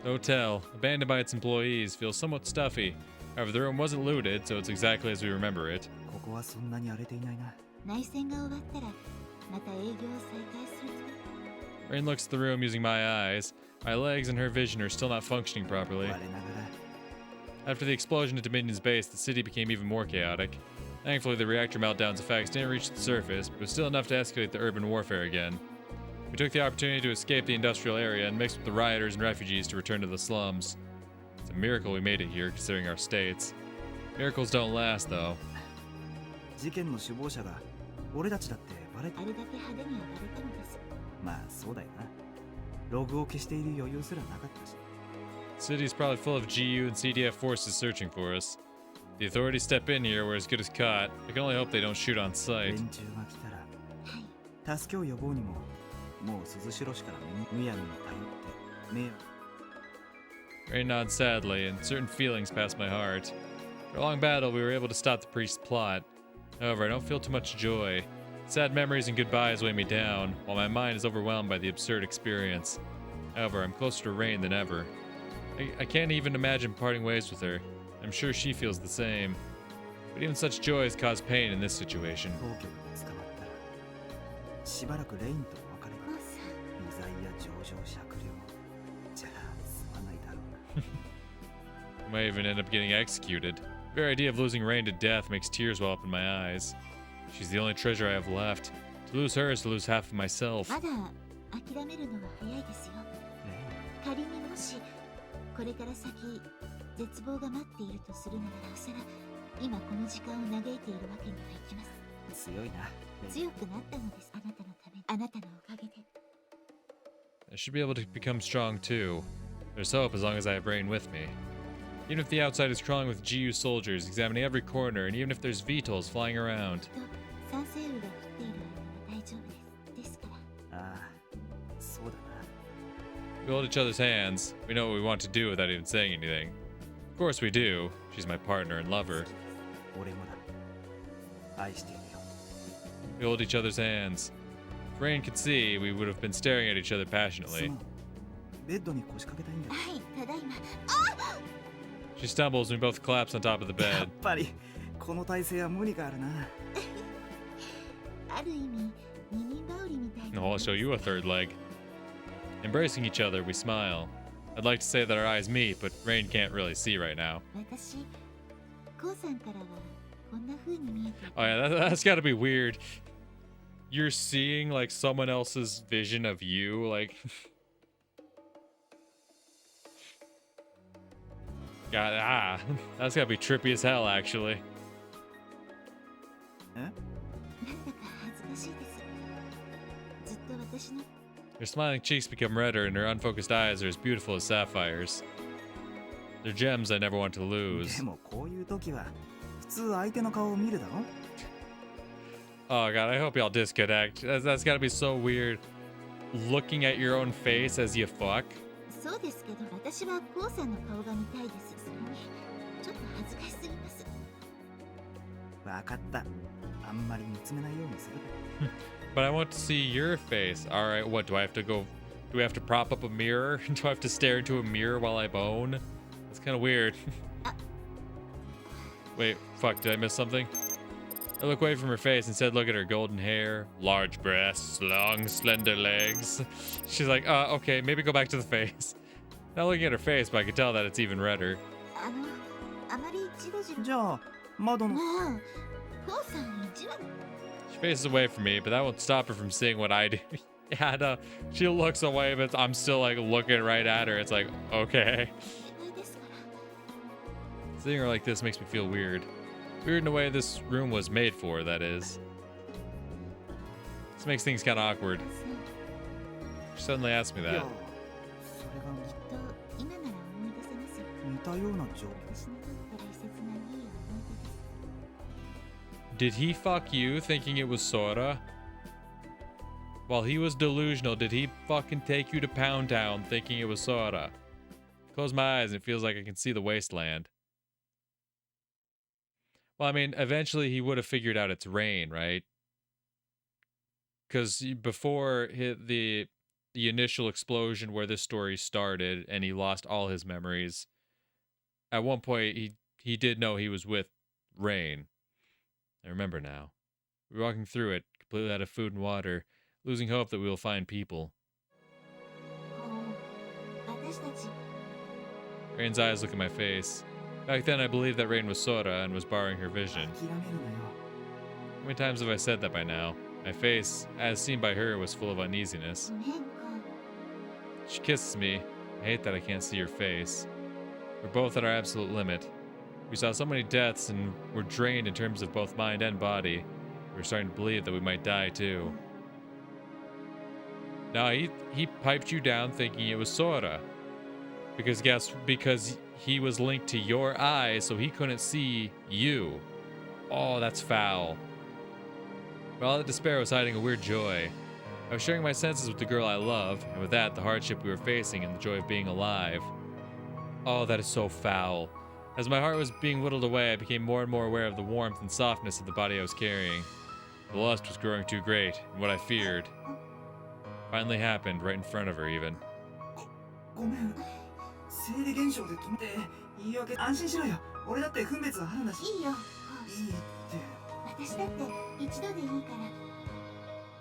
Hotel, abandoned by its employees, feels somewhat stuffy. However, the room wasn't looted, so it's exactly as we remember it. Rain looks at the room using my eyes. My legs and her vision are still not functioning properly. After the explosion at Dominion's base, the city became even more chaotic. Thankfully, the reactor meltdown's effects didn't reach the surface, but was still enough to escalate the urban warfare again. We took the opportunity to escape the industrial area and mixed with the rioters and refugees to return to the slums. It's a miracle we made it here, considering our states. Miracles don't last, though. The city's probably full of GU and CDF forces searching for us. The authorities step in here, we're as good as caught. I can only hope they don't shoot on sight. Rain nods sadly, and certain feelings pass my heart. For a long battle, we were able to stop the priest's plot. However, I don't feel too much joy. Sad memories and goodbyes weigh me down, while my mind is overwhelmed by the absurd experience. However, I'm closer to Rain than ever. I can't even imagine parting ways with her. I'm sure she feels the same. But even such joys cause pain in this situation. I might even end up getting executed. The very idea of losing Rain to death makes tears well up in my eyes. She's the only treasure I have left. To lose her is to lose half of myself. I should be able to become strong too. There's hope as long as I have Rain with me. Even if the outside is crawling with GU soldiers, examining every corner, and even if there's VTOLs flying around. We hold each other's hands. We know what we want to do without even saying anything. Of course we do. She's my partner and lover. We hold each other's hands. If Rain could see, we would have been staring at each other passionately. She stumbles and we both collapse on top of the bed. No, I'll show you a third leg. Embracing each other, we smile. I'd like to say that our eyes meet, but Rain can't really see right now. Oh yeah, that's gotta be weird. You're seeing like someone else's vision of you, like... God, that's gotta be trippy as hell, actually. Her smiling cheeks become redder and her unfocused eyes are as beautiful as sapphires. They're gems I never want to lose. Oh god, I hope y'all disconnect. That's gotta be so weird. Looking at your own face as you fuck. But I want to see your face. Alright, what, do I have to go... Do we have to prop up a mirror? Do I have to stare into a mirror while I bone? That's kind of weird. Wait, fuck, did I miss something? I look away from her face, instead look at her golden hair, large breasts, long, slender legs. She's like, okay, maybe go back to the face. Not looking at her face, but I can tell that it's even redder. She faces away from me, but that won't stop her from seeing what I do. Yeah, no, she looks away, but I'm still like looking right at her. It's like, okay. Seeing her like this makes me feel weird. Weird in a way this room was made for, that is. This makes things kind of awkward. She suddenly asked me that. Did he fuck you thinking it was Sora? While he was delusional, did he fucking take you to Pound Town thinking it was Sora? Close my eyes and it feels like I can see the wasteland. Well, I mean, eventually he would have figured out it's Rain, right? because before the initial explosion where this story started and he lost all his memories, at one point he did know he was with Rain. I remember now. We were walking through it, completely out of food and water, losing hope that we will find people. Rain's eyes look at my face. Back then I believed that Rain was Sora and was borrowing her vision. How many times have I said that by now? My face, as seen by her, was full of uneasiness. She kisses me. I hate that I can't see her face. We're both at our absolute limit. We saw so many deaths and were drained in terms of both mind and body. We were starting to believe that we might die too. Now he piped you down thinking it was Sora. Because he was linked to your eyes, so he couldn't see you. Oh, that's foul. But all that despair was hiding a weird joy. I was sharing my senses with the girl I love, and with that, the hardship we were facing and the joy of being alive. Oh, that is so foul. As my heart was being whittled away, I became more and more aware of the warmth and softness of the body I was carrying. The lust was growing too great, and what I feared finally happened right in front of her, even.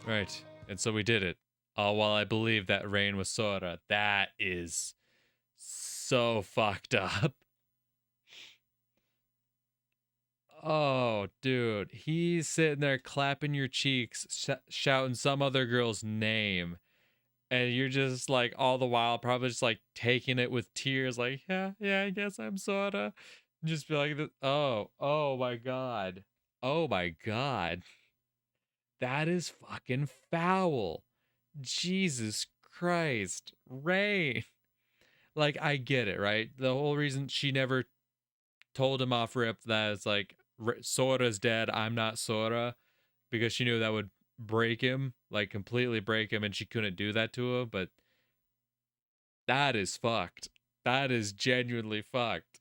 Right, and so we did it. All while I believed that Rain was Sora. That is so fucked up. Oh, dude. He's sitting there clapping your cheeks, shouting some other girl's name. And you're just like, all the while, probably just like taking it with tears, like, yeah, I guess I'm Sora. Just be like, oh my God. Oh my God. That is fucking foul. Jesus Christ. Rain. Like, I get it, right? The whole reason she never told him off rip that it's like, Sora's dead, I'm not Sora, because she knew that would break him, like completely break him, and she couldn't do that to him, but that is fucked. That is genuinely fucked.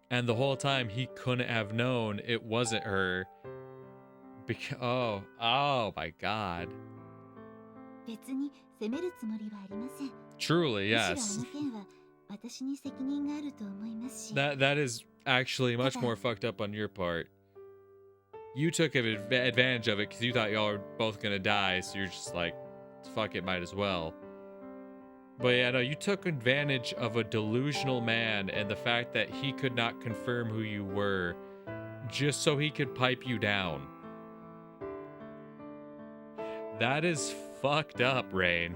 And the whole time he couldn't have known it wasn't her. Because oh my God. Truly, yes. That is actually much more fucked up on your part. You took advantage of it because you thought y'all were both gonna die, so you're just like, fuck it, might as well. But yeah, no, you took advantage of a delusional man and the fact that he could not confirm who you were just so he could pipe you down. That is fucked up, Rain.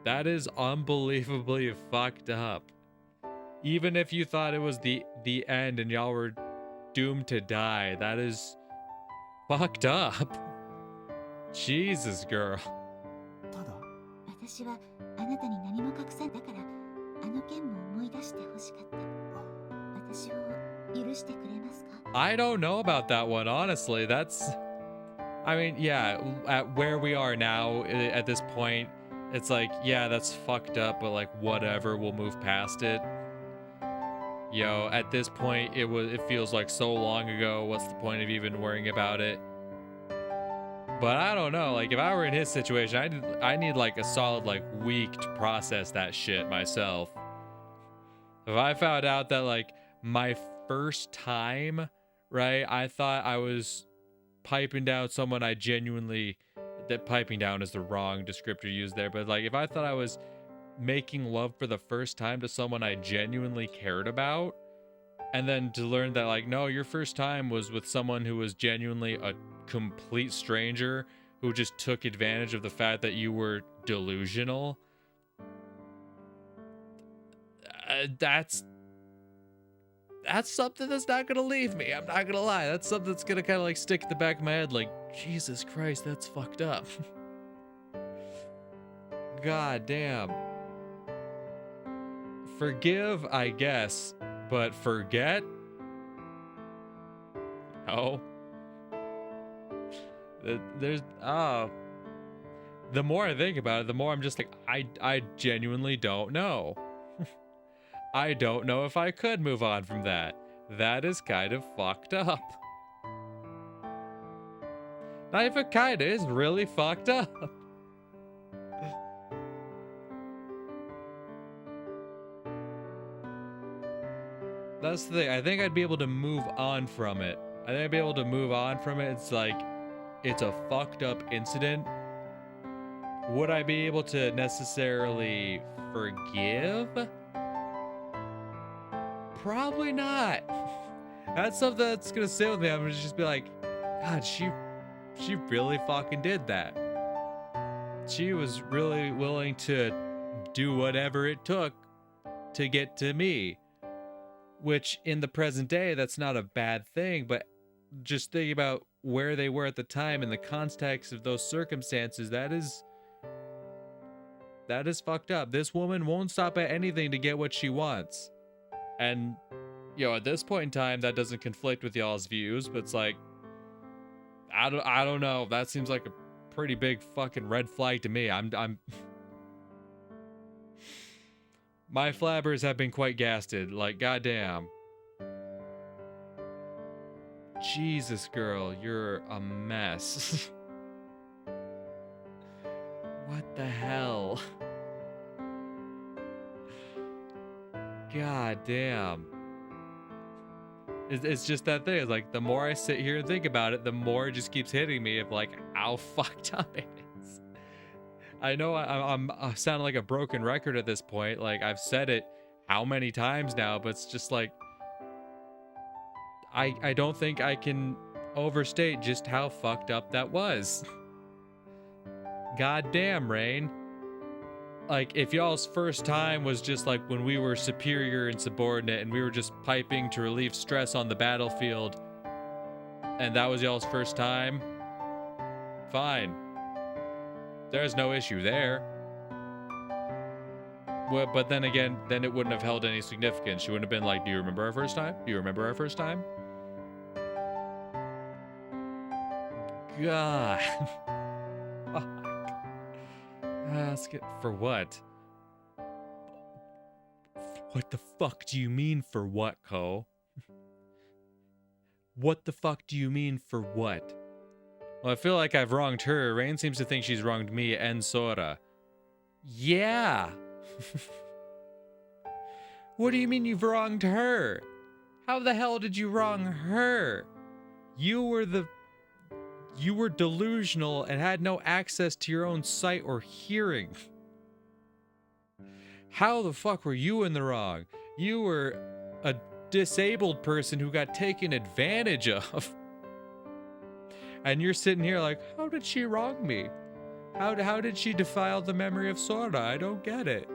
That is unbelievably fucked up. Even if you thought it was the end and y'all were doomed to die, that is fucked up. Jesus, girl. I don't know about that one, honestly. I mean, yeah, at where we are now, at this point, it's like, yeah, that's fucked up, but like, whatever, we'll move past it. Yo, at this point, it feels like so long ago. What's the point of even worrying about it? But I don't know, like, if I were in his situation, I need like a solid like week to process that shit myself. If I found out that like my first time, right, I thought I was piping down someone I genuinely, that piping down is the wrong descriptor used there, but like if I thought I was making love for the first time to someone I genuinely cared about, and then to learn that like, no, your first time was with someone who was genuinely a complete stranger who just took advantage of the fact that you were delusional. That's something that's not gonna leave me. I'm not gonna lie. That's something that's gonna kind of like stick in the back of my head like, Jesus Christ, that's fucked up. God damn. Forgive, I guess, but forget? Oh. The more I think about it, the more I'm just like, I genuinely don't know. I don't know if I could move on from that. That is kind of fucked up. Not even kinda, is really fucked up. That's the thing. I think I'd be able to move on from it. I think I'd be able to move on from it. It's like, it's a fucked up incident. Would I be able to necessarily forgive? Probably not. That's something that's gonna sit with me. I'm gonna just be like, God, she really fucking did that. She was really willing to do whatever it took to get to me. Which in the present day, that's not a bad thing, but just think about where they were at the time in the context of those circumstances. That is fucked up. This woman won't stop at anything to get what she wants. And, you know, at this point in time, that doesn't conflict with y'all's views, but it's like, I don't know. That seems like a pretty big fucking red flag to me. My flabbers have been quite gasted. Like, goddamn. Jesus, girl, you're a mess. What the hell? God damn. It's just that thing. It's like, the more I sit here and think about it, the more it just keeps hitting me of like how fucked up it is. I know I'm sounding like a broken record at this point. Like, I've said it how many times now, but it's just like, I don't think I can overstate just how fucked up that was. God damn, Rain. Like, if y'all's first time was just like when we were superior and subordinate and we were just piping to relieve stress on the battlefield, and that was y'all's first time, fine. There's no issue there. Well, but then again, then it wouldn't have held any significance. She wouldn't have been like, do you remember our first time? Do you remember our first time? God. Ask it for what? What the fuck do you mean for what, Ko? What the fuck do you mean for what? Well, I feel like I've wronged her. Rain seems to think she's wronged me and Sora. Yeah. What do you mean you've wronged her? How the hell did you wrong her? You were delusional and had no access to your own sight or hearing. How the fuck were you in the wrong? You were a disabled person who got taken advantage of. And you're sitting here like, how did she wrong me? How did she defile the memory of Sora? I don't get it.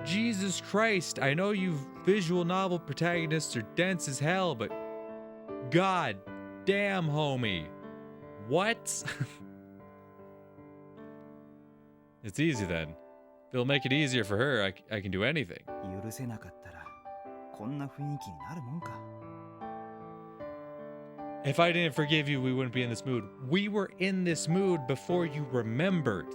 Jesus Christ, I know you visual novel protagonists are dense as hell, but god damn, homie. What? It's easy then. If it'll make it easier for her, I can do anything. If I didn't forgive you, we wouldn't be in this mood. We were in this mood before you remembered.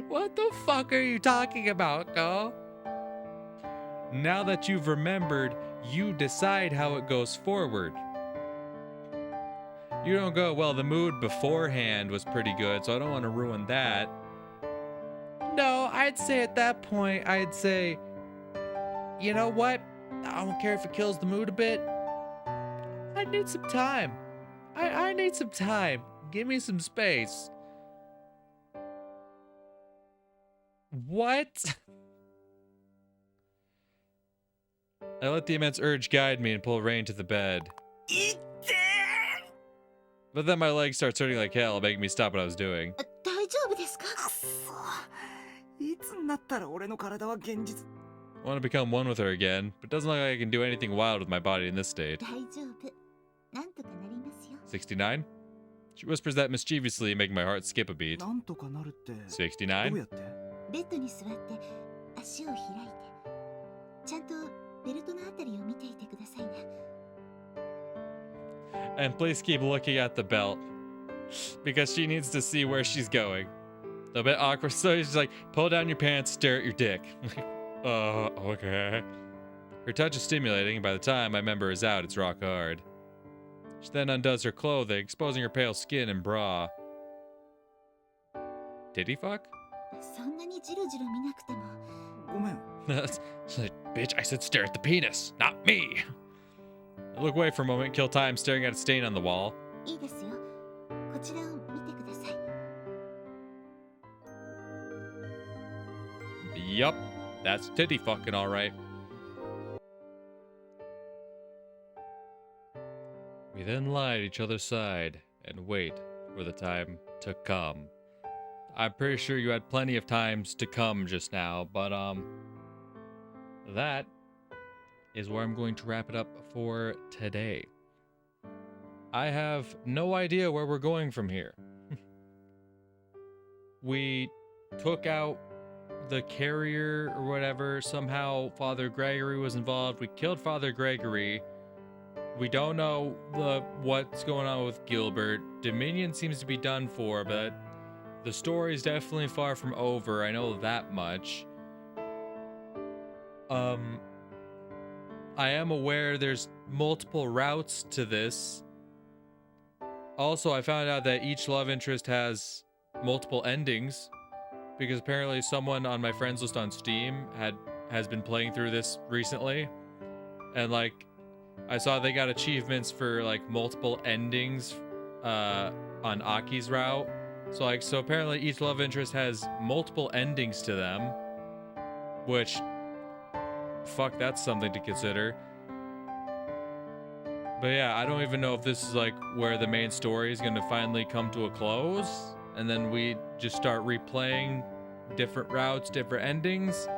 What the fuck are you talking about, Ko? Now that you've remembered, you decide how it goes forward. You don't go, well, the mood beforehand was pretty good, so I don't want to ruin that. No, I'd say at that point, I'd say, you know what? I don't care if it kills the mood a bit. I need some time. I need some time. Give me some space. What? I let the immense urge guide me and pull Rain to the bed. But then my legs start hurting like hell, making me stop what I was doing. I want to become one with her again, but it doesn't look like I can do anything wild with my body in this state. 69? She whispers that mischievously, making my heart skip a beat. 69? And please keep looking at the belt, because she needs to see where she's going. A bit awkward. So he's like, pull down your pants, stare at your dick. Okay. Her touch is stimulating, and by the time my member is out, it's rock hard. She then undoes her clothing, exposing her pale skin and bra. Did he fuck? She's like, bitch, I said stare at the penis, not me. I look away for a moment, kill time staring at a stain on the wall. Yup, that's titty fucking alright. We then lie at each other's side and wait for the time to come. I'm pretty sure you had plenty of times to come just now, but that is where I'm going to wrap it up for today. I have no idea where we're going from here. We took out the carrier or whatever. Somehow Father Gregory was involved. We killed Father Gregory. We don't know what's going on with Gilbert. Dominion seems to be done for, but the story is definitely far from over. I know that much. I am aware there's multiple routes to this. Also, I found out that each love interest has multiple endings, because apparently someone on my friends list on Steam has been playing through this recently, and like I saw they got achievements for like multiple endings on Aki's route. So apparently each love interest has multiple endings to them, which fuck, that's something to consider. But yeah, I don't even know if this is like where the main story is going to finally come to a close, and then we just start replaying different routes, different endings.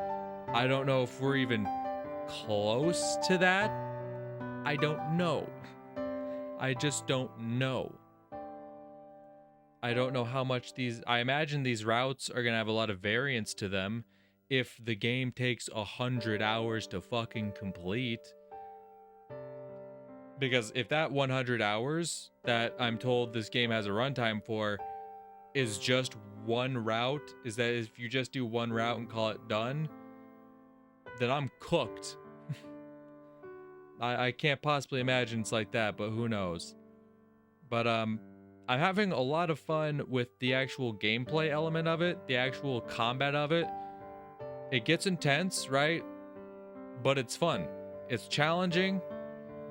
I don't know if we're even close to that. I don't know. I just don't know. I don't know how much I imagine these routes are gonna have a lot of variance to them if the game takes 100 hours to fucking complete. Because if that 100 hours that I'm told this game has a runtime for is just one route, is that if you just do one route and call it done, then I'm cooked. I can't possibly imagine it's like that, but who knows. But I'm having a lot of fun with the actual gameplay element of it, the actual combat of it. It gets intense, right? But it's fun. It's challenging,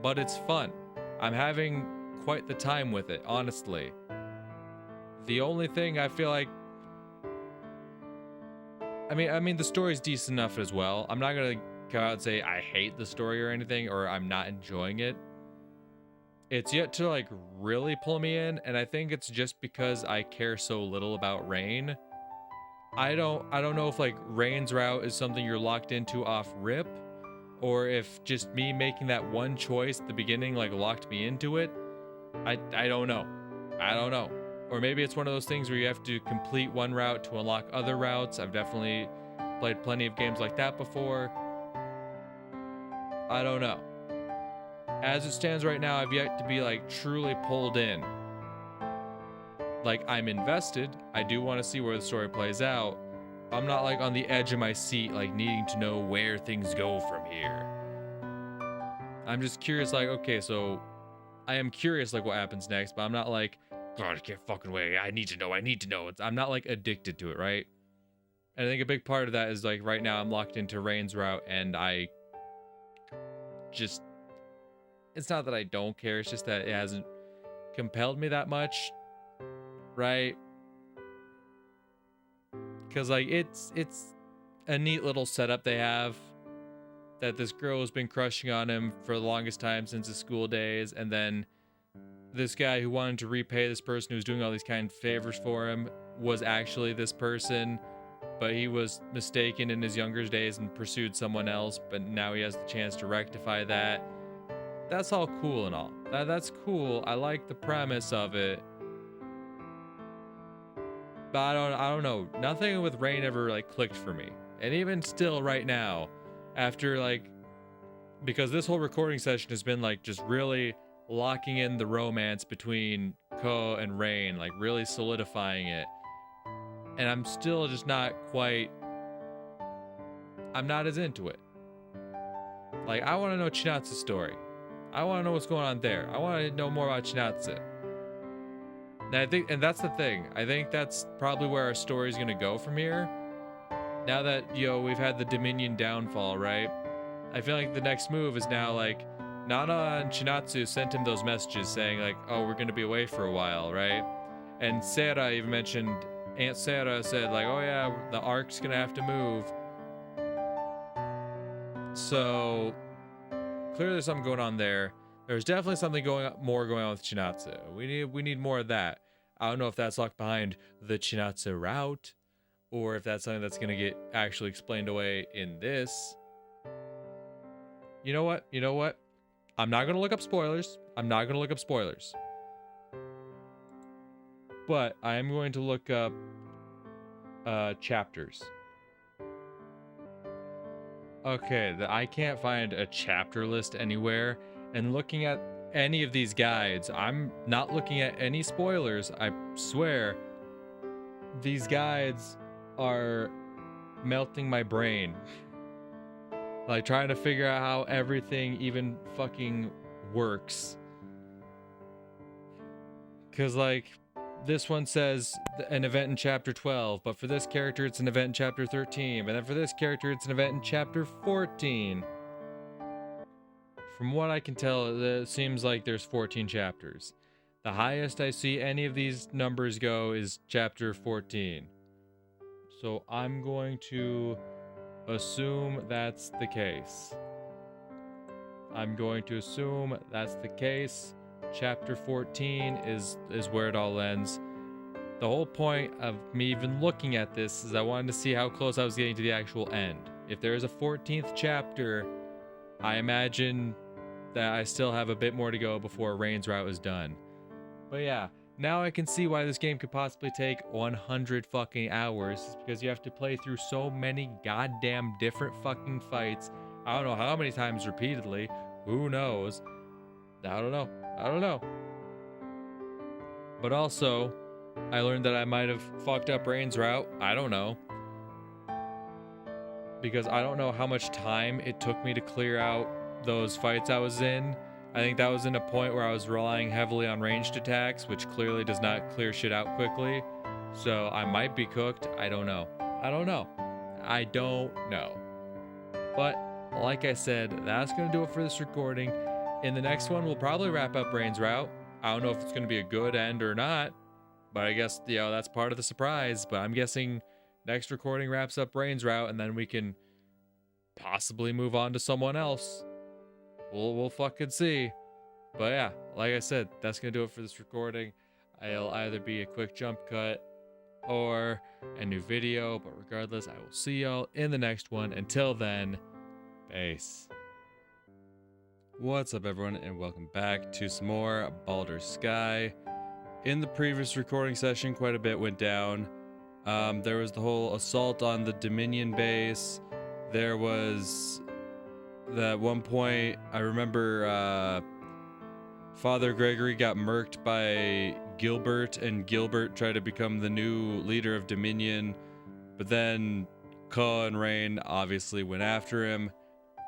but it's fun. I'm having quite the time with it, honestly. The only thing I feel like, I mean the story's decent enough as well. I'm not gonna come out and say I hate the story or anything, or I'm not enjoying it. It's yet to like really pull me in, and I think it's just because I care so little about Rain. I don't know if like Rain's route is something you're locked into off rip, or if just me making that one choice at the beginning like locked me into it. I don't know. I don't know. Or maybe it's one of those things where you have to complete one route to unlock other routes. I've definitely played plenty of games like that before. I don't know. As it stands right now, I've yet to be like truly pulled in. Like, I'm invested. I do want to see where the story plays out. I'm not like on the edge of my seat, like needing to know where things go from here. I'm just curious, like, okay, so I am curious like what happens next, but I'm not like, God, I can't fucking wait. I need to know. I'm not like addicted to it, right? And I think a big part of that is like right now I'm locked into Rain's route, and I just, it's not that I don't care, it's just that it hasn't compelled me that much, right? Because like it's a neat little setup they have, that this girl has been crushing on him for the longest time since his school days, and then this guy who wanted to repay this person who was doing all these kind of favors for him was actually this person, but he was mistaken in his younger days and pursued someone else, but now he has the chance to rectify that. That's all cool and all. That's cool. I like the premise of it. But I don't know. Nothing with Rain ever like clicked for me. And even still right now, after like, because this whole recording session has been like just really locking in the romance between Ko and Rain, like really solidifying it. And I'm still just not quite... I'm not as into it. Like, I want to know Chinatsu's story. I want to know what's going on there. I want to know more about Chinatsu. And that's the thing. I think that's probably where our story is going to go from here. Now that, we've had the Dominion downfall, right? I feel like the next move is now, like, Nana and Chinatsu sent him those messages saying, like, oh, we're going to be away for a while, right? And Sarah even mentioned, Aunt Sarah said, like, oh yeah, the Ark's going to have to move. So, clearly there's something going on there. There's definitely something more going on with Chinatsu. We need more of that. I don't know if that's locked behind the Chinatsu route, or if that's something that's going to get actually explained away in this. You know what? I'm not going to look up spoilers. But I am going to look up chapters. Okay, I can't find a chapter list anywhere. And looking at any of these guides, I'm not looking at any spoilers. I swear, these guides are melting my brain. Like, trying to figure out how everything even fucking works. Because, like, this one says an event in chapter 12, but for this character, it's an event in chapter 13. And then for this character, it's an event in chapter 14. From what I can tell, it seems like there's 14 chapters. The highest I see any of these numbers go is chapter 14. So I'm going to assume that's the case. Chapter 14 is where it all ends. The whole point of me even looking at this is I wanted to see how close I was getting to the actual end. If there is a 14th chapter, I imagine that I still have a bit more to go before Rain's route is done. But yeah, now I can see why this game could possibly take 100 fucking hours. It's because you have to play through so many goddamn different fucking fights. I don't know how many times repeatedly. Who knows? I don't know. But also, I learned that I might have fucked up Rain's route. I don't know. Because I don't know how much time it took me to clear out those fights I was in. I think that was in a point where I was relying heavily on ranged attacks, which clearly does not clear shit out quickly. So I might be cooked. I don't know. But like I said, that's going to do it for this recording. In the next one, we'll probably wrap up Rain's route. I don't know if it's going to be a good end or not, but I guess, that's part of the surprise. But I'm guessing next recording wraps up Rain's route, and then we can possibly move on to someone else. We'll fucking see. But yeah, like I said, that's going to do it for this recording. It'll either be a quick jump cut or a new video, but regardless, I will see y'all in the next one. Until then, peace. What's up, everyone, and welcome back to some more Baldr Sky. In the previous recording session, quite a bit went down. There was the whole assault on the Dominion base. There was that one point, I remember Father Gregory got murked by Gilbert, and Gilbert tried to become the new leader of Dominion, but then Ko and Rain obviously went after him,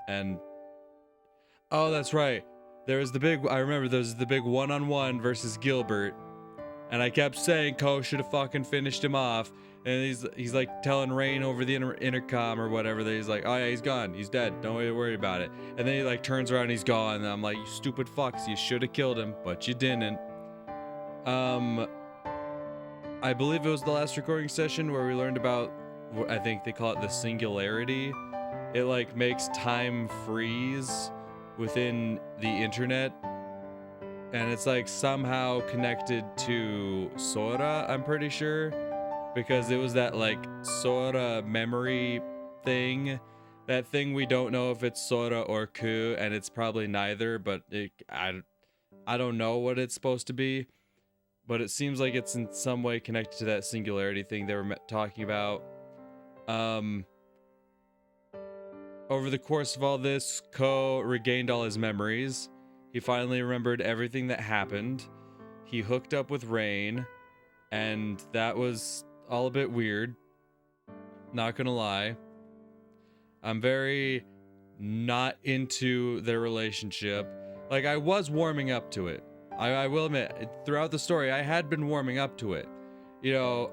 and oh, that's right, I remember there was the big one-on-one versus Gilbert, and I kept saying Ko should have fucking finished him off. And he's like telling Rain over the intercom or whatever that he's like, oh yeah, he's gone, he's dead, don't worry about it. And then he like turns around and he's gone, and I'm like, you stupid fucks, you should have killed him, but you didn't. I believe it was the last recording session where we learned about, I think they call it the singularity. It like makes time freeze within the internet, and it's like somehow connected to Sora, I'm pretty sure. Because it was that like Sora memory thing, that thing we don't know if it's Sora or Ku, and it's probably neither, but I don't know what it's supposed to be, but it seems like it's in some way connected to that singularity thing they were talking about. Over the course of all this, Ko regained all his memories. He finally remembered everything that happened. He hooked up with Rain, and that was all a bit weird. Not gonna lie. I'm very not into their relationship. Like, I was warming up to it. I will admit, throughout the story, I had been warming up to it. You know,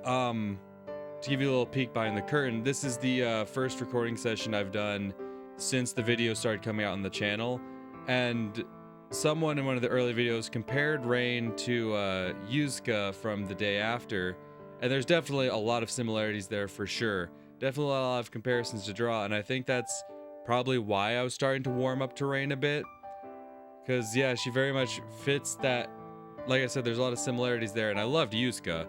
to give you a little peek behind the curtain, this is the first recording session I've done since the video started coming out on the channel. And someone in one of the early videos compared Rain to Yusuke from the day after. And there's definitely a lot of similarities there for sure. Definitely a lot of comparisons to draw. And I think that's probably why I was starting to warm up to Rain a bit. Because, yeah, she very much fits that. Like I said, there's a lot of similarities there, and I loved Yusuke.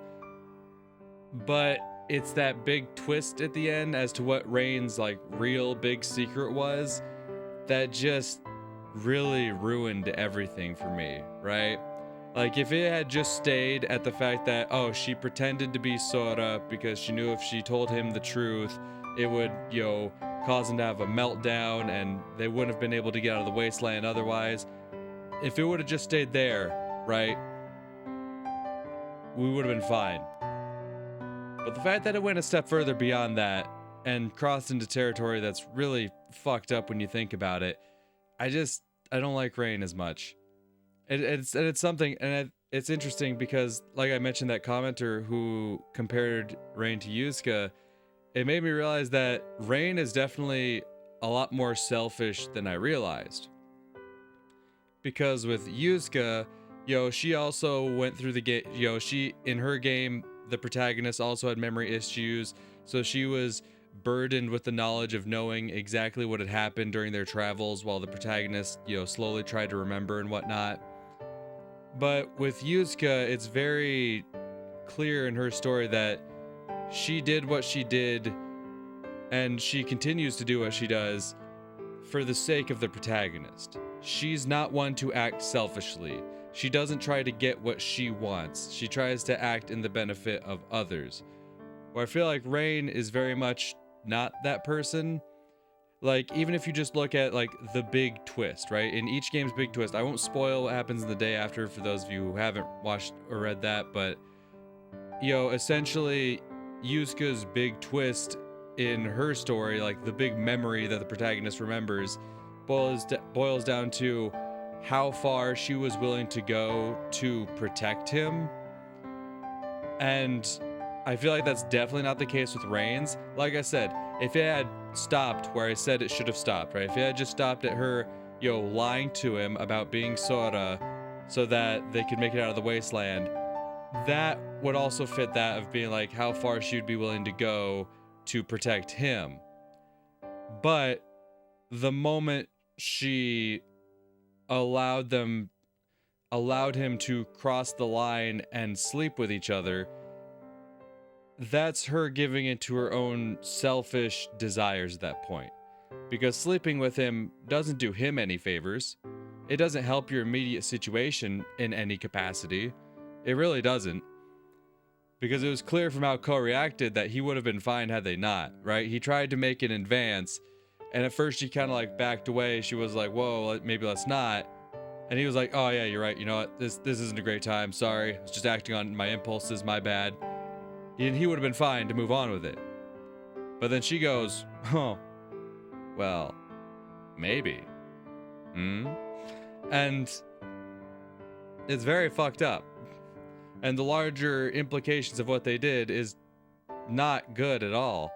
But it's that big twist at the end as to what Rain's, like, real big secret was that just really ruined everything for me, right? Like, if it had just stayed at the fact that, oh, she pretended to be Sora because she knew if she told him the truth, it would, you know, cause him to have a meltdown, and they wouldn't have been able to get out of the wasteland otherwise. If it would have just stayed there, right, we would have been fine. But the fact that it went a step further beyond that and crossed into territory that's really fucked up when you think about it, I don't like Rain as much. It's something, and it's interesting because, like I mentioned, that commenter who compared Rain to Yusuke, it made me realize that Rain is definitely a lot more selfish than I realized. Because with Yusuke, she also went through the game, in her game, the protagonist also had memory issues, so she was burdened with the knowledge of knowing exactly what had happened during their travels while the protagonist, slowly tried to remember and whatnot. But with Yusuke, it's very clear in her story that she did what she did, and she continues to do what she does for the sake of the protagonist. She's not one to act selfishly. She doesn't try to get what she wants. She tries to act in the benefit of others. Where I feel like Rain is very much not that person. Like, even if you just look at, like, the big twist, right? In each game's big twist, I won't spoil what happens in the day after for those of you who haven't watched or read that, but, essentially, Yusuke's big twist in her story, like, the big memory that the protagonist remembers, boils down to how far she was willing to go to protect him. And I feel like that's definitely not the case with Rain's. Like I said, if it had stopped where I said it should have stopped, right? If it had just stopped at her, lying to him about being Sora so that they could make it out of the wasteland, that would also fit that of being like how far she would be willing to go to protect him. But the moment she allowed him to cross the line and sleep with each other, that's her giving into her own selfish desires at that point. Because sleeping with him doesn't do him any favors. It doesn't help your immediate situation in any capacity. It really doesn't. Because it was clear from how Ko reacted that he would have been fine had they not, right? He tried to make an advance, and at first she kind of like backed away. She was like, whoa, maybe let's not. And he was like, oh yeah, you're right. You know what? This isn't a great time. Sorry. I was just acting on my impulses. My bad. And he would have been fine to move on with it. But then she goes, oh, well, maybe. And it's very fucked up. And the larger implications of what they did is not good at all.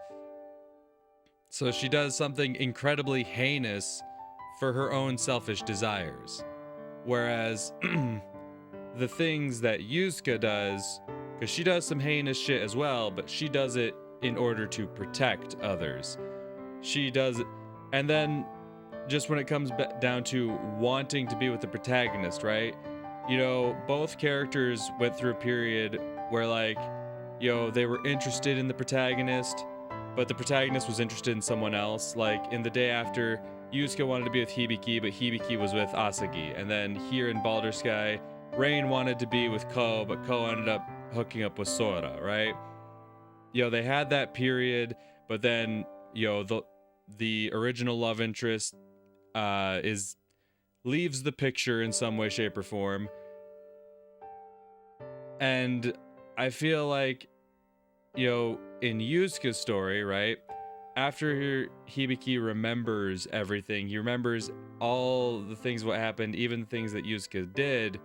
So she does something incredibly heinous for her own selfish desires. Whereas the things that Yusuke does, because she does some heinous shit as well, but she does it in order to protect others. She does it, and then just when it comes down to wanting to be with the protagonist, right? Both characters went through a period where, like, they were interested in the protagonist, but the protagonist was interested in someone else. Like, in the day after, Yusuke wanted to be with Hibiki, but Hibiki was with Asagi. And then here in Baldr Sky, Rain wanted to be with Ko, but Ko ended up hooking up with Sora, right? They had that period, but then, the original love interest leaves the picture in some way, shape, or form. And I feel like in Yusuke's story, right? After Hibiki remembers everything, he remembers all the things what happened, even things that Yusuke did,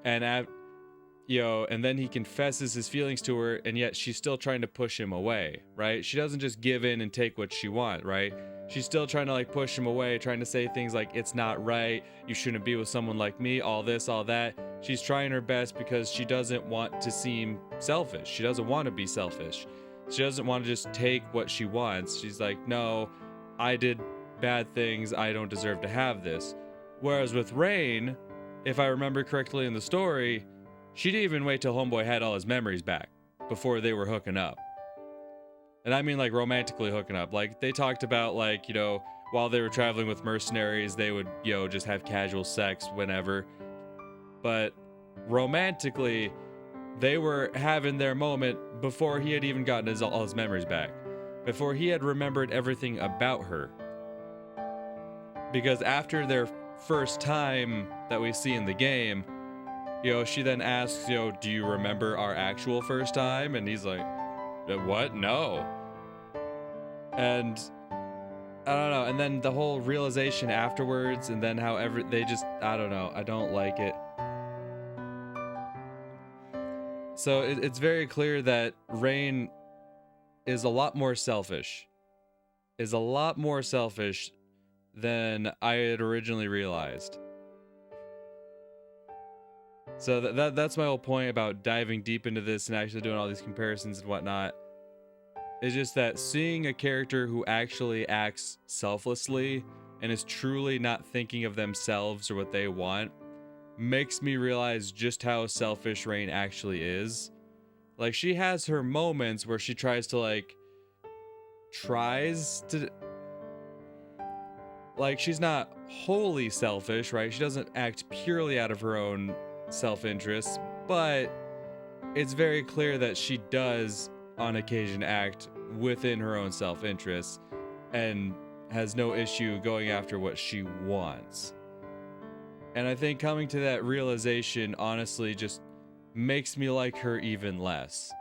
and and then he confesses his feelings to her, and yet she's still trying to push him away, right? She doesn't just give in and take what she wants, right? She's still trying to like push him away, trying to say things like, it's not right, you shouldn't be with someone like me, all this, all that. She's trying her best because she doesn't want to seem selfish. She doesn't want to be selfish. She doesn't want to just take what she wants. She's like, no, I did bad things, I don't deserve to have this. Whereas with Rain, if I remember correctly in the story, she didn't even wait till Homeboy had all his memories back before they were hooking up. And I mean like romantically hooking up. Like they talked about like, while they were traveling with mercenaries, they would, just have casual sex whenever. But romantically, they were having their moment before he had even gotten all his memories back. Before he had remembered everything about her. Because after their first time that we see in the game, she then asks, do you remember our actual first time? And he's like, what? No. And I don't know. And then the whole realization afterwards, and then how they just, I don't know. I don't like it. So it's very clear that Rain is a lot more selfish. Is a lot more selfish than I had originally realized. So that's my whole point about diving deep into this and actually doing all these comparisons and whatnot. It's just that seeing a character who actually acts selflessly and is truly not thinking of themselves or what they want makes me realize just how selfish Rain actually is. Like, she has her moments where she tries to, like, like, she's not wholly selfish, right? She doesn't act purely out of her own self-interest, but it's very clear that she does, on occasion, act within her own self-interest and has no issue going after what she wants. And I think coming to that realization honestly just makes me like her even less.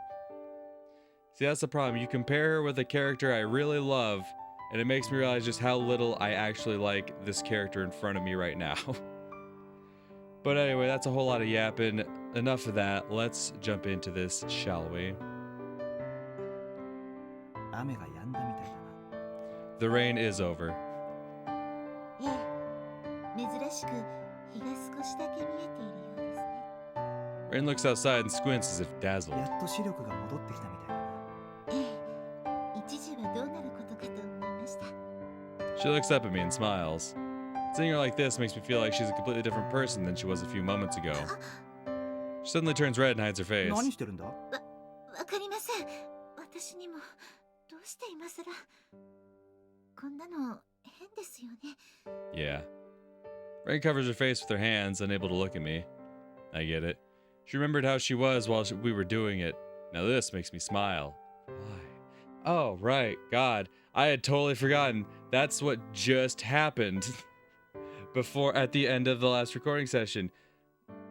See, that's the problem. You compare her with a character I really love, and it makes me realize just how little I actually like this character in front of me right now. But anyway, that's a whole lot of yapping. Enough of that. Let's jump into this, shall we? The rain is over. Rain looks outside and squints as if dazzled. She looks up at me and smiles. Seeing her like this makes me feel like she's a completely different person than she was a few moments ago. She suddenly turns red and hides her face. Yeah. Rain covers her face with her hands, unable to look at me. I get it. She remembered how she was while we were doing it. Now this makes me smile. Why? Oh, right. God, I had totally forgotten. That's what just happened. Before, at the end of the last recording session.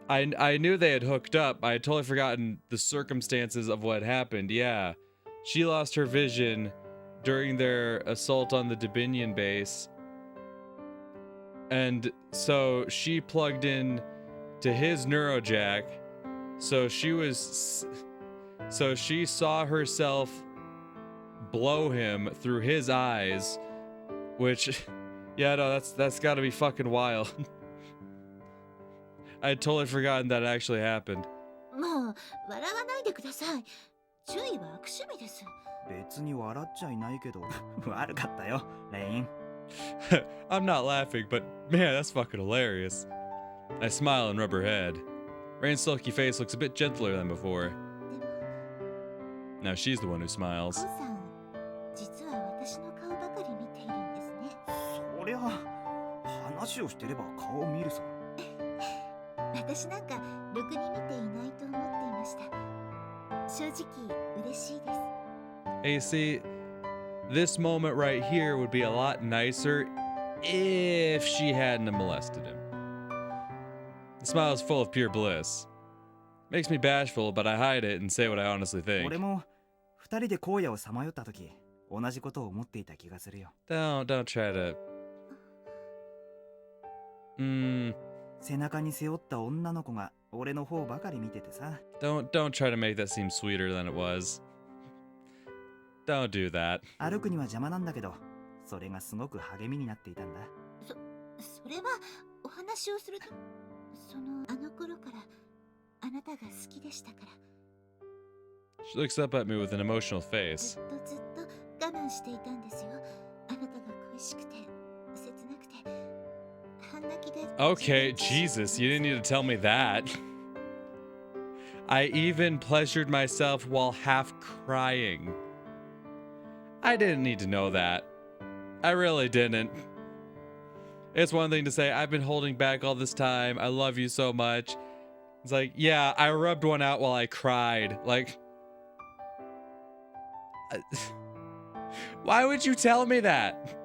I knew they had hooked up. I had totally forgotten the circumstances of what happened. Yeah. She lost her vision during their assault on the Dominion base. And so she plugged in to his neurojack. So she saw herself blow him through his eyes, which, yeah, no, that's gotta be fucking wild. I had totally forgotten that actually happened. I'm not laughing, but man, that's fucking hilarious. I smile and rub her head. Rain's sulky face looks a bit gentler than before. Now she's the one who smiles. Hey, see, this moment right here would be a lot nicer if she hadn't molested him. The smile is full of pure bliss. Makes me bashful, but I hide it and say what I honestly think. 二人で荒野をさまよった時、同じことを思っていた気がするよ。Don't try to. 背中に背負った女の子が俺の方ばかり見ててさ。Don't try to make that seem sweeter than it was. Don't do that. 歩くには邪魔なんだけど、それがすごく励みになっていたんだ。それはお話をすると、あの頃からあなたが好きでしたから。She looks up at me with an emotional face. ずっと我慢していたんですよ。あなたが恋しくて切なくて半泣きで。Okay, Jesus, you didn't need to tell me that. I even pleasured myself while half crying. I didn't need to know that. I really didn't. It's one thing to say, I've been holding back all this time. I love you so much. It's like, yeah, I rubbed one out while I cried. Like, why would you tell me that?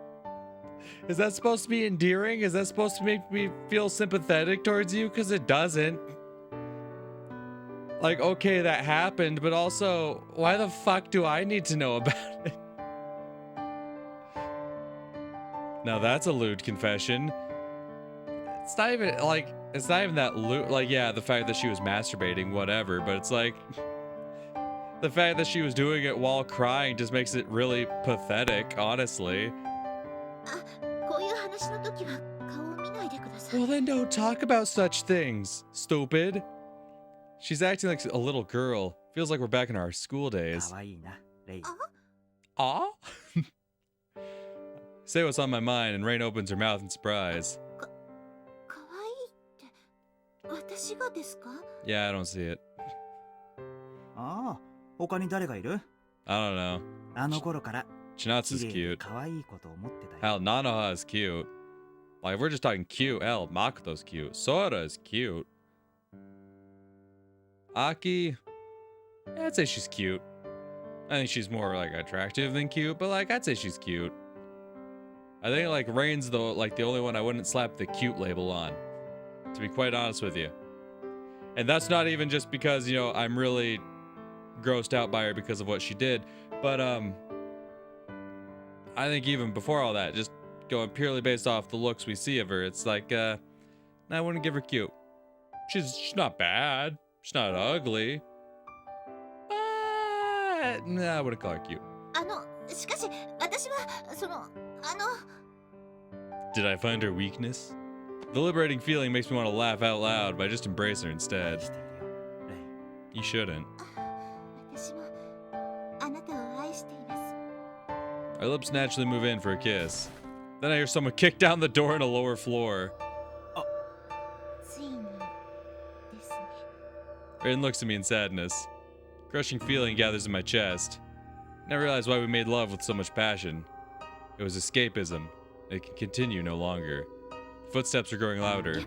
Is that supposed to be endearing? Is that supposed to make me feel sympathetic towards you? Because it doesn't. Like, okay, that happened, but also, why the fuck do I need to know about it? Now that's a lewd confession. It's not even like, it's not even that lewd. Like, yeah, the fact that she was masturbating, whatever, but it's like, the fact that she was doing it while crying just makes it really pathetic, honestly. Well, then don't talk about such things, stupid. She's acting like a little girl. Feels like we're back in our school days. Aw? Say what's on my mind, and Rain opens her mouth in surprise. Yeah, I don't see it. I don't know. Chinatsu's cute. Hell, Nanoha is cute. Like, if we're just talking cute, hell, Makoto's cute. Sora is cute. Aki, yeah, I'd say she's cute. I think she's more, like, attractive than cute, but, like, I'd say she's cute. I think, like, Rain's the only one I wouldn't slap the cute label on, to be quite honest with you. And that's not even just because, you know, I'm really grossed out by her because of what she did, but, I think even before all that, just going purely based off the looks we see of her, it's like, I wouldn't give her cute. She's not bad. She's not ugly. But, nah, I wouldn't call her cute. Did I find her weakness? The liberating feeling makes me want to laugh out loud, but I just embrace her instead. You shouldn't. Our lips naturally move in for a kiss. Then I hear someone kick down the door on a lower floor. Rain looks at me in sadness. Crushing feeling gathers in my chest. And I realize why we made love with so much passion. It was escapism. It can continue no longer. Footsteps are growing louder.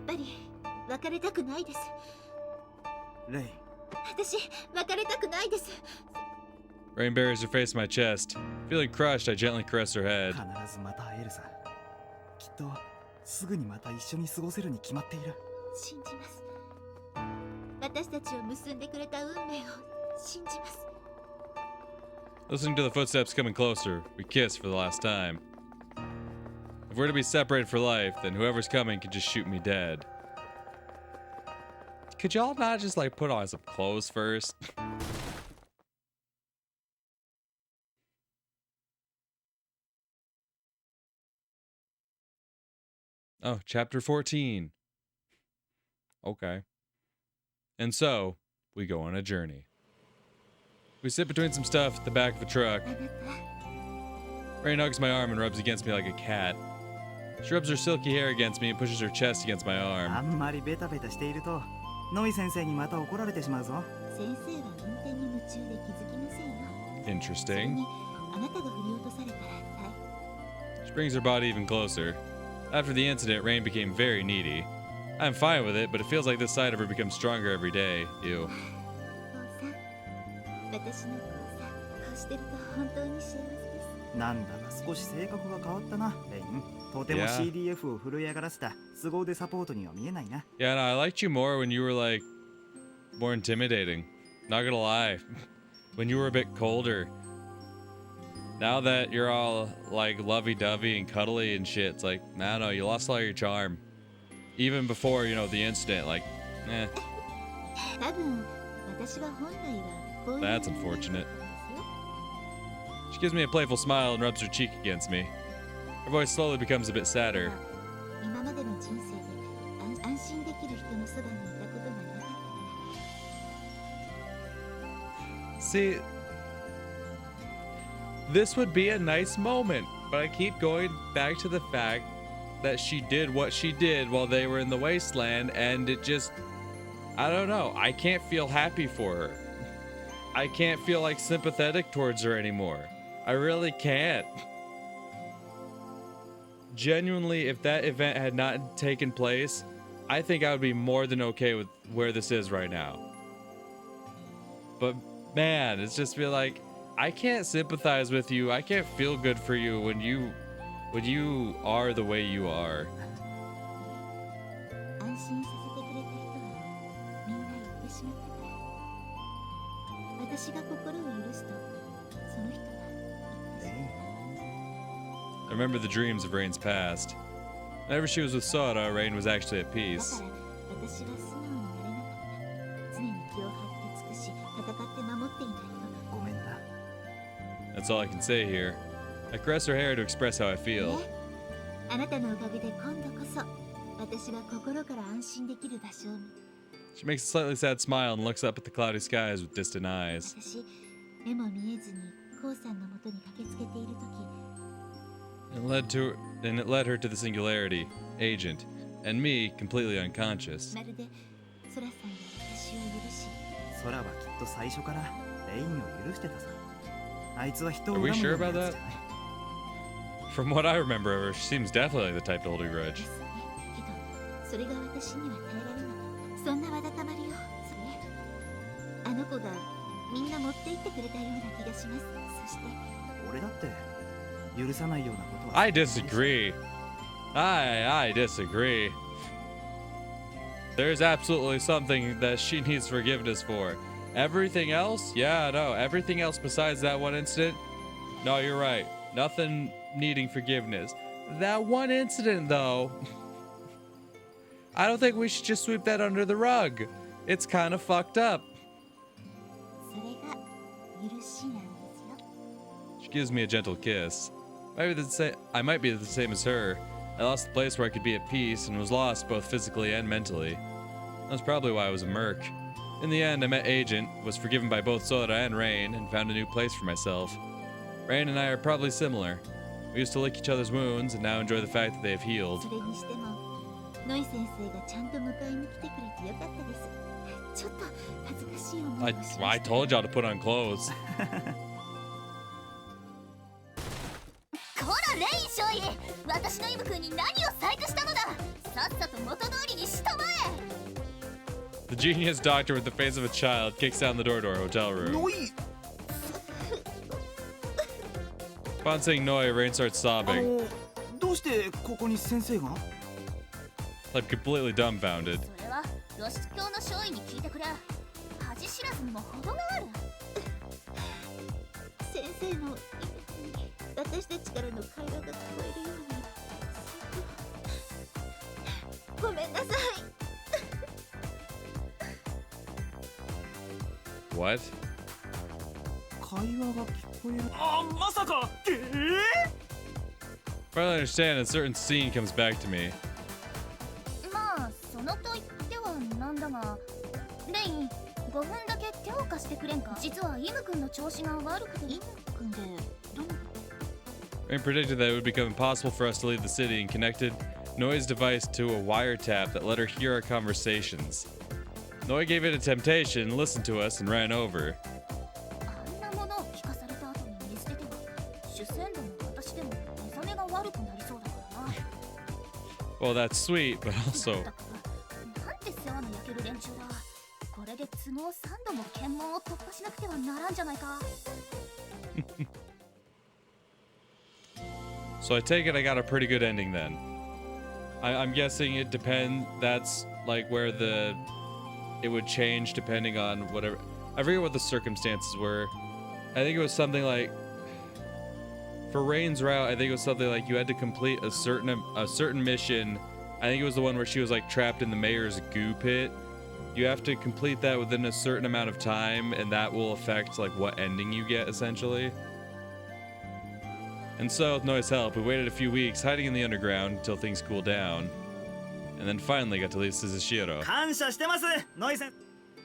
Rain buries her face in my chest. Feeling crushed, I gently caress her head. Listening to the footsteps coming closer, we kiss for the last time. If we're to be separated for life, then whoever's coming can just shoot me dead. Could y'all not just, like, put on some clothes first? Oh, chapter 14. Okay. And so, we go on a journey. We sit between some stuff at the back of a truck. Rain hugs my arm and rubs against me like a cat. She rubs her silky hair against me and pushes her chest against my arm. Interesting. She brings her body even closer. After the incident, Rain became very needy. I'm fine with it, but it feels like this side of her becomes stronger every day. Ew. Yeah, no, I liked you more when you were, like, more intimidating. Not gonna lie. When you were a bit colder. Now that you're all like lovey-dovey and cuddly and shit, it's like, nah, no, you lost all your charm. Even before, you know, the incident, like, eh. That's unfortunate. She gives me a playful smile and rubs her cheek against me. Her voice slowly becomes a bit sadder. See, this would be a nice moment, but I keep going back to the fact that she did what she did while they were in the wasteland, and it just, I don't know, I can't feel happy for her. I can't feel like sympathetic towards her anymore. I really can't. Genuinely, if that event had not taken place, I think I would be more than okay with where this is right now. But man, it's just feel like I can't sympathize with you. I can't feel good for you when you are the way you are. I remember the dreams of Rain's past. Whenever she was with Sora, Rain was actually at peace. That's all I can say here. I caress her hair to express how I feel. She makes a slightly sad smile and looks up at the cloudy skies with distant eyes. It led her to the singularity, Agent, and me completely unconscious. Are we sure about that? From what I remember of her, she seems definitely the type to hold a grudge. I disagree. I disagree. There's absolutely something that she needs forgiveness for. Everything else? Yeah, no. Everything else besides that one incident? No, you're right. Nothing needing forgiveness. That one incident, though, I don't think we should just sweep that under the rug. It's kind of fucked up. She gives me a gentle kiss. I might be the same as her. I lost the place where I could be at peace and was lost both physically and mentally. That's probably why I was a merc. In the end, I met Agent, was forgiven by both Sora and Rain, and found a new place for myself. Rain and I are probably similar. We used to lick each other's wounds and now enjoy the fact that they have healed. I told y'all to put on clothes. The genius doctor with the face of a child kicks down the door to our hotel room. Upon saying Noi, Rain starts sobbing. Like completely dumbfounded. What? Finally understand, a certain scene comes back to me. Rain predicted that it would become impossible for us to leave the city and connected Noi's device to a wiretap that let her hear our conversations. Noi gave it a temptation, listened to us, and ran over. Well, that's sweet, but also... So I take it I got a pretty good ending then. I'm guessing it depends, that's like where it would change depending on whatever. I forget what the circumstances were. I think it was something like For Rain's route, I think it was something like you had to complete a certain mission. I think it was the one where she was like trapped in the mayor's goo pit. You have to complete that within a certain amount of time, and that will affect like what ending you get, essentially. And so, with Noi's help, we waited a few weeks, hiding in the underground until things cooled down, and then finally got to leave Suzushiro. 感謝してます、ノイ先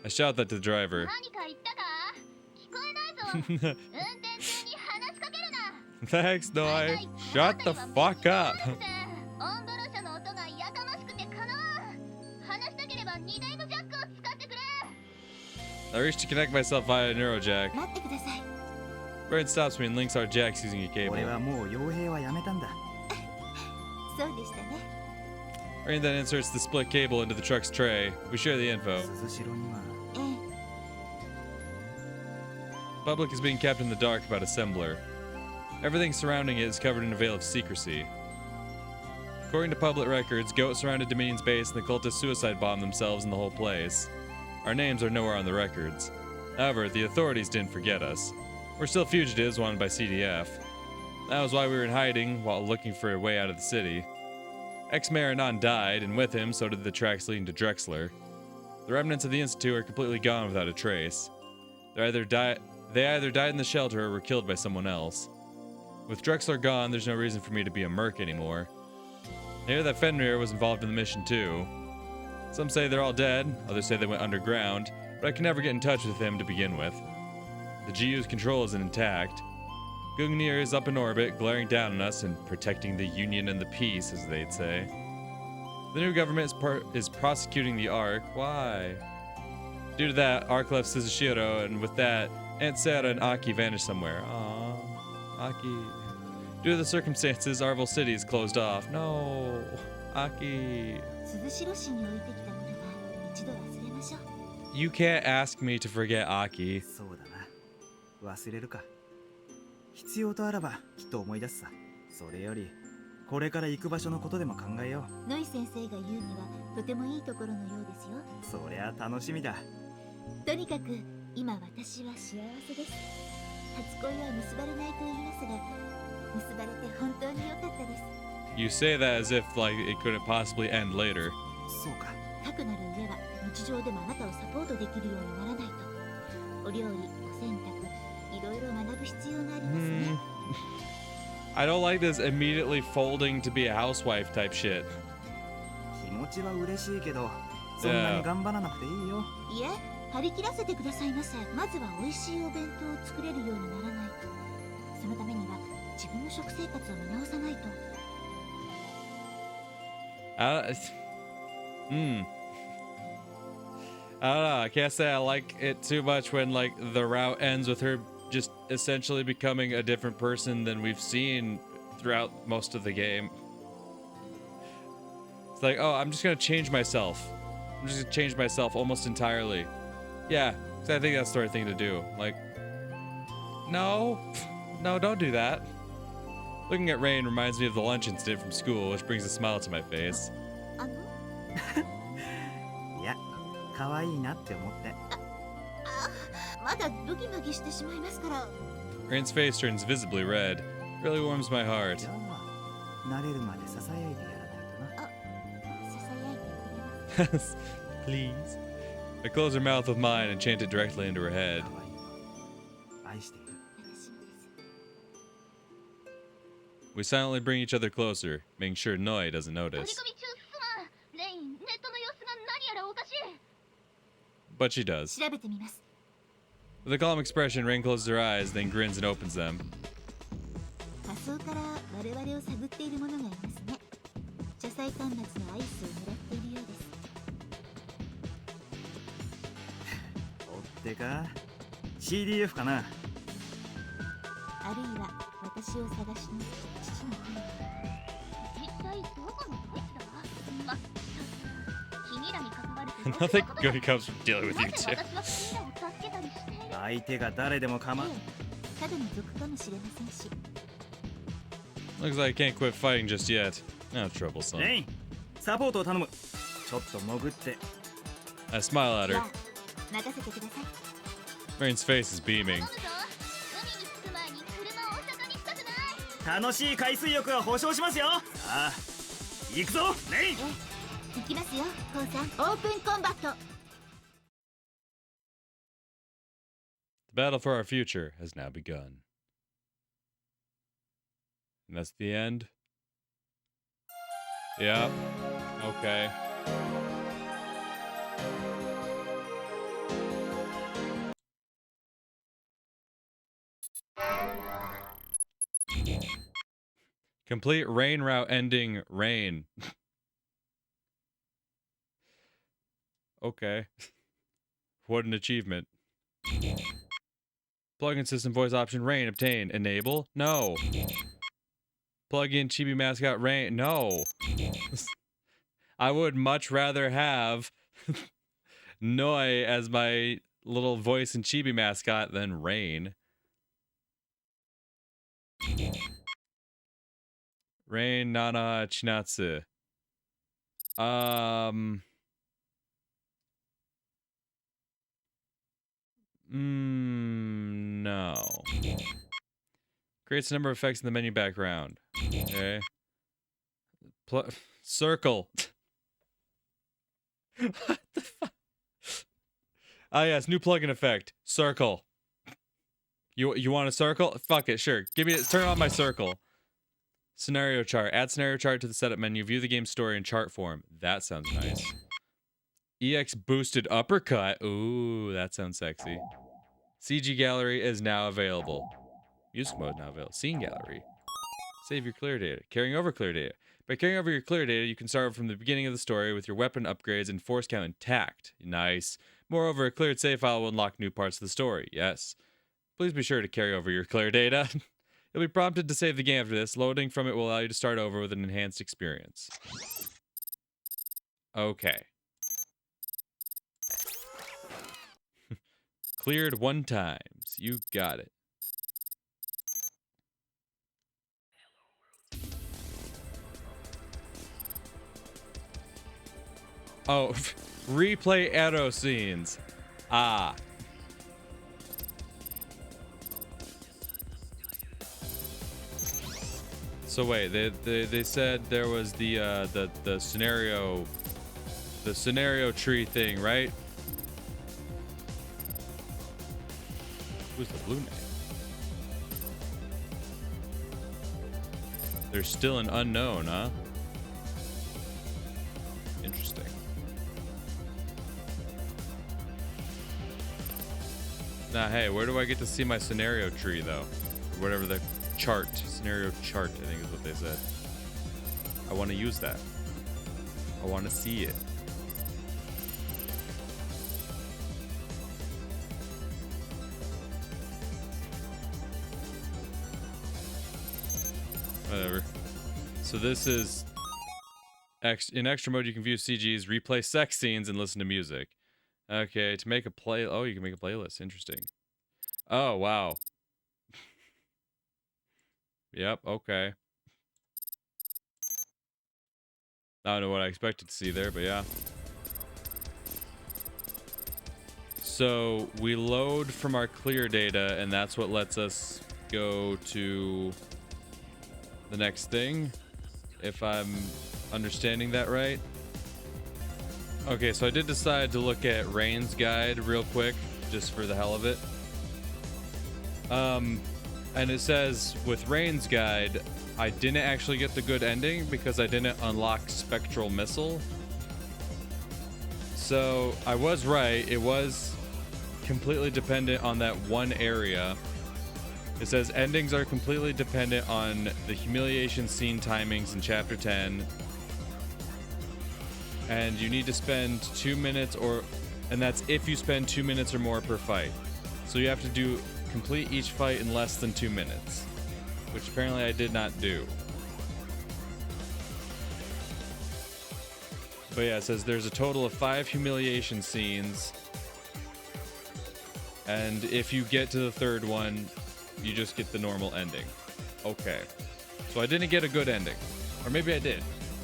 I shout that to the driver. 何か言ったか聞こえないぞ運転中に話しかけるな Thanks, Noi. Shut the fuck up. オンドロ車の音がやかましくてかなわん話したければ2台のジャックを使ってくれ I reach to connect myself via a neurojack. 待ってください Rain stops me and links our jacks using a cable. 俺はもう傭兵はやめたんだ。そうでしたね Rain then inserts the split cable into the truck's tray. We share the info. 鈴代にはええ Public is being kept in the dark about Assembler. Everything surrounding it is covered in a veil of secrecy. According to public records, Goat surrounded Dominion's base and the cultists suicide bombed themselves in the whole place. Our names are nowhere on the records. However, the authorities didn't forget us. We're still fugitives wanted by CDF. That was why we were in hiding while looking for a way out of the city. Ex-Mayor Anon died, and with him, so did the tracks leading to Drexler. The remnants of the Institute are completely gone without a trace. They either died in the shelter or were killed by someone else. With Drexler gone, there's no reason for me to be a merc anymore. I hear that Fenrir was involved in the mission too. Some say they're all dead, others say they went underground, but I can never get in touch with him to begin with. The GU's control isn't intact. Gungnir is up in orbit, glaring down on us and protecting the Union and the peace, as they'd say. The new government is prosecuting the Ark. Why? Due to that, Ark left Suzushiro, and with that, Aunt Sarah and Aki vanished somewhere. Aww. Aki. Due to the circumstances, Arvel City is closed off. No. Aki. 鈴代市に置いてきたものは一度忘れましょう You can't ask me to forget Aki. そうだな。忘れるか。必要とあらばきっと思い出すさ。それよりこれから行く場所のことでも考えよう。ノイ先生が言うにはとてもいいところのようですよそりゃ楽しみだ。とにかく今私は幸せです初恋は結ばれないと言いますが結ばれて本当に良かったです You say that as if like it couldn't possibly end later. そうか。かくなる上は日常でもあなたをサポートできるようにならないとお料理、お洗濯いろいろ学ぶ必要がありますね I don't like this immediately folding to be a housewife type shit. 気持ちは嬉しいけど、そんなに頑張らなくていいよ。いえ、張り切らせてくださいませまずは美味しいお弁当を作れるようにならないとそのためには自分の食生活を見直さないと I don't know. I can't say I like it too much when like the route ends with her just essentially becoming a different person than we've seen throughout most of the game. It's like, oh, I'm just gonna change myself. I'm just gonna change myself almost entirely. Yeah, 'cause I think that's the right thing to do. Like, no, no, don't do that. Looking at Rain reminds me of the lunch incident from school, which brings a smile to my face. あのいや、可愛いなって思って。まだドギマギしてしまいますから Rain's face turns visibly red. Really warms my heart. じゃあ、慣れるまでささやいてやらないとな。ささやいてくれます Please. I close her mouth with mine and chant it directly into her head. 可愛い。愛している。私もです We silently bring each other closer, making sure Noi doesn't 取り notice. 込み中すまんレインネットの様子が何やらおかしい But she does. 調べてみます With a calm expression, Rain closes her eyes, then grins and opens them. 仮想から我々を探っている者がいますね車載端末のアイスを狙っているようです追ってか CDF かな。あるいは私を探しに父の方に一体どこのこいつだまったく君らに関わると Nothing good comes from dealing with you なぜ two. 私は君らを助けたりしている相手が誰でも構わん。ええただの族かもしれませんし Looks like I can't quit fighting just yet. Oh, troublesome. レイン、サポートを頼む。ちょっと潜って。I smile at じゃ her. あ任せてください Rain's face is beaming. 頼むぞ海に着く前に車をお釈迦にしたくない楽しい海水浴は保証しますよ。さあ行くぞレイン。行きますよコウさん。オープンコンバット。 The battle for our future has now begun. And that's the end? Yep. Okay. Complete rain route ending rain. Okay. What an achievement. Plugin system voice option rain obtain. Enable? No. Plug-in chibi mascot rain. No. I would much rather have Noi as my little voice and chibi mascot than Rain. Rain Nana Chinatsu. No. Creates a number of effects in the menu background. Okay. Circle. What the fuck? Ah, yes, new plugin effect. Circle. You want a circle? Fuck it, sure. Give me turn on my circle. Scenario chart. Add scenario chart to the setup menu. View the game story in chart form. That sounds nice. EX boosted uppercut. Ooh, that sounds sexy. CG gallery is now available. Music mode now available. Scene gallery. Save your clear data. Carrying over clear data. By carrying over your clear data, you can start from the beginning of the story with your weapon upgrades and force count intact. Nice. Moreover, a cleared save file will unlock new parts of the story. Yes. Please be sure to carry over your clear data. You'll be prompted to save the game after this. Loading from it will allow you to start over with an enhanced experience. Okay. Cleared 1 times. You got it. Oh, replay arrow scenes. Ah. So wait, they said there was the scenario tree thing, right? Who's the blue knight? There's still an unknown, huh? Interesting. Now, hey, where do I get to see my scenario tree, though? Or whatever the chart, scenario chart, I think is what they said. I want to use that. I want to see it. Whatever. So this is... In extra mode, you can view CGs, replay sex scenes, and listen to music. Okay, to make a play... Oh, you can make a playlist. Interesting. Oh, wow. Yep, okay. I don't know what I expected to see there, but yeah. So, we load from our clear data, and that's what lets us go to the next thing, if I'm understanding that right. Okay, so I did decide to look at Rain's guide real quick, just for the hell of it. And it says, with Rain's guide, I didn't actually get the good ending because I didn't unlock Spectral Missile. So, I was right. It was completely dependent on that one area. It says, endings are completely dependent on the humiliation scene timings in Chapter 10. And you need to spend 2 minutes and that's if you spend 2 minutes or more per fight. So you have to complete each fight in less than 2 minutes, which apparently I did not do. But yeah, it says there's a total of 5 humiliation scenes, and if you get to the third one, you just get the normal ending. Okay. So I didn't get a good ending. Or maybe I did.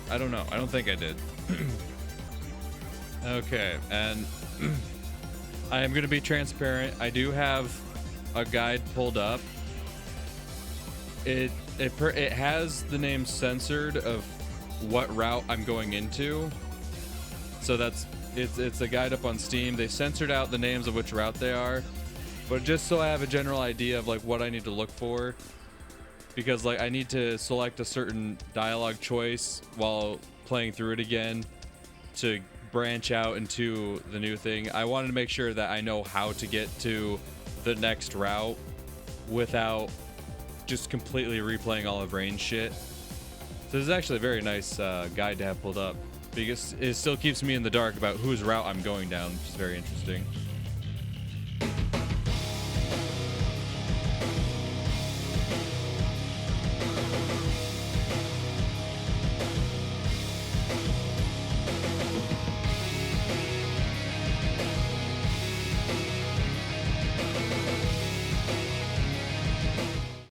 I don't know. I don't think I did. Okay, and I am going to be transparent. I do have a guide pulled up. It it has the name censored of what route I'm going into. So it's a guide up on Steam. They censored out the names of which route they are, but just so I have a general idea of like what I need to look for, because like I need to select a certain dialogue choice while playing through it again to branch out into the new thing. I wanted to make sure that I know how to get to the next route without just completely replaying all of Rain's shit. So this is actually a very nice guide to have pulled up, because it still keeps me in the dark about whose route I'm going down, which is very interesting.